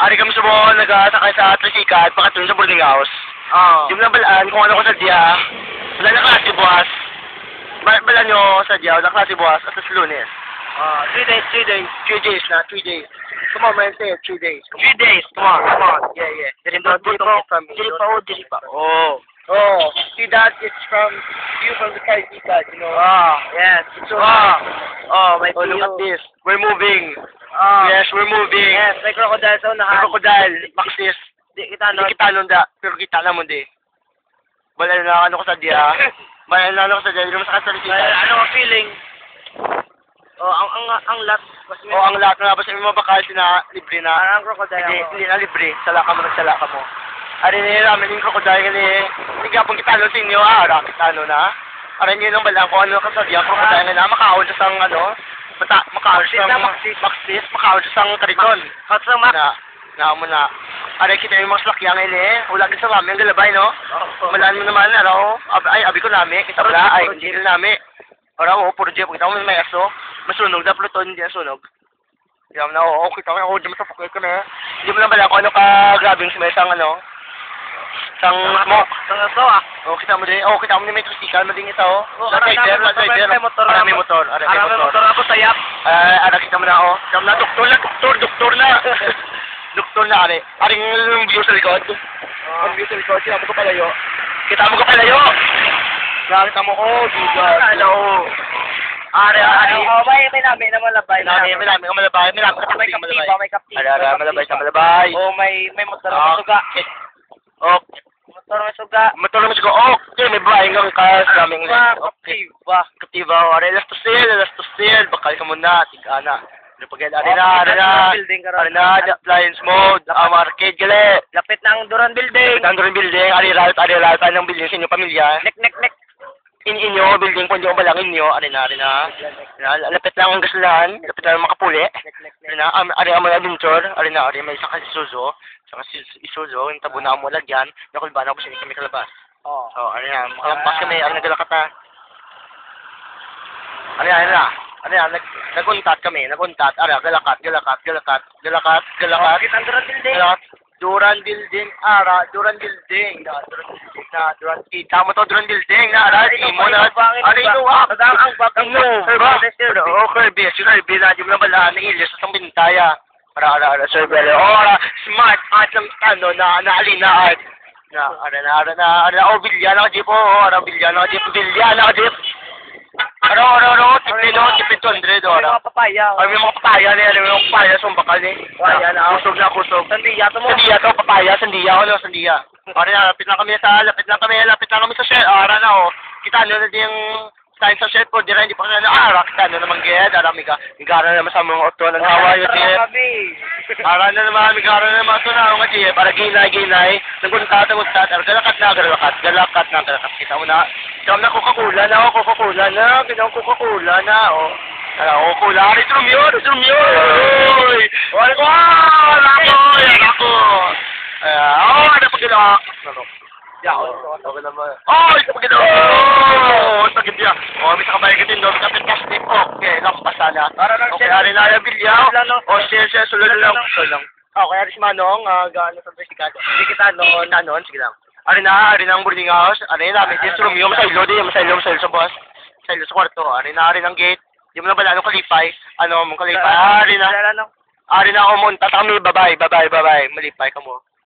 Ari kami sa mo, nagasakay sa trisikat, pakatulong sa boarding house. Oo. Yung nabalaan, kung ano ko sa diya, wala na klase buwas. Balaan nyo sa diya, wala klase buwas, at sa lunes. 3 days, 3 days. 3 days na, 3 days. Come on, man, say it, 3 days. 3 days, come on, come on. Yeah, yeah. Dili Don't pa, get from me. dili pa, dili pa. Oh. Oh, see that? It's from you from the trisikat, you know. Yes. So, My oh, look at this. We're moving. Oh. Yes, we're moving. Yes, may crocodile sa May unahan. crocodile, maxis. Di kita, no? Hindi kita nun da, pero kita na mo di. Wala na ano ko sa diya. Wala na ano ko sa diya, hindi mo sa kasalita. Ano ang feeling? Ang lot. O ang lahat na labas, may mga bakal sina libre na. Ang crocodile. Hindi na libre, salaka mo nagsalaka mo. Ari ni namin yung crocodile kani, hindi ka pong kita sa inyo, kita na. Ari niyo lang balang kung ano ka sa diya, crocodile na makahon sa sang ano, makahon sa sang maxis, makahon sa sang kariton. Hot sa max. Na mo na. Ari kita yung mga slakyang ini, wala ka sa mami ang galabay no. Malaan mo naman araw. Ay abi ko nami, kita wala ay hindi nami. Araw puro jeep kita mo may aso. Masunog da pluton hindi sunog. Yam na kita ko di mo sa pocket ko na. Hindi mo lang bala kung ano ka grabing sumesang ano. Sang smoke. Sang aso ah. Kita mo din. Kita mo din may tricycle mo din ito. Rider. May motor. May motor ako sayap. Kita mo na Kita mo na doktor na. Doktor na ari. Aring view sa likod. Ang view sa likod, kita mo ko palayo. Kita mo Jesus. Hello. Ari. May namin na malabay. May namin ka malabay. May kaptiba. Malabay sa malabay. May motor na suga. Motor na suga. Matulong siya ko. Okay, may bahay kang kas. Raming kaptiba. Ari, last to sale. Bakal ka muna. Tigana. Ari na, appliance mode. Arcade gali. Lapit ng Duran Building. Ari route ng building sa inyong pamilya. Nek. Inyo, building po nyo, balangin nyo. Ari na. Lapit lang ang gaslan. Lapit lang ang makapuli. Ari ang mga adventure. Ari may isang Isuzu. Yung tabo na mo lagyan. Nakulba na ko siya kami kalabas. Ari na. Makalampas kami. Ari nagalakat na. Ari na. Naguntat kami. Ari, galakat. Duran Building. Kita mo to, Duran Building. Ari mo na. Ari no, ang bagang mo. Kirby. Si Kirby na. Di mo na balaan. Ilyas sa itong bintaya. Ara, Sir Bello. Smart art ng naalina art. Ara, bilya na ka jeep. Bilya na ka jeep. Tipid 200. May mga papaya. May mga papaya na. Sumbakal ni. Kusog. Sandiya to, papaya. Sandiya. Ari na, lapit lang kami sa shed. Ara na, kita nyo na yung sign sa shed po. Hindi pa kaya na, kita nyo naman gaya. Migara naman sa mga oto ng hawa yun. Ara na naman, migara na naman ito na. Para ginay. Naguntat. Galakat na. Kita mo na. Kita mo na Coca-Cola na. Coca-Cola na. Coca-Cola. Ari, trumyo. Wala ko. Ako. Ada pagkilak. Okay naman. Sakit niya. May sakabay ka din doon. Kapit plastic. Okay, lampas na. Okay, ari na yung bilyaw. Share, sulod lang. Okay, ari si Manong. Gaano sa tricycle. Hindi kita noon. Sige lang. Ari na ang boarding house. Ari na, may room yung masaylo sa boss. Masaylo sa kwarto. Ari ng gate. Di mo na ba anong kalipay? Ari na ako mo. Tata kami, babay. Malipay ka mo.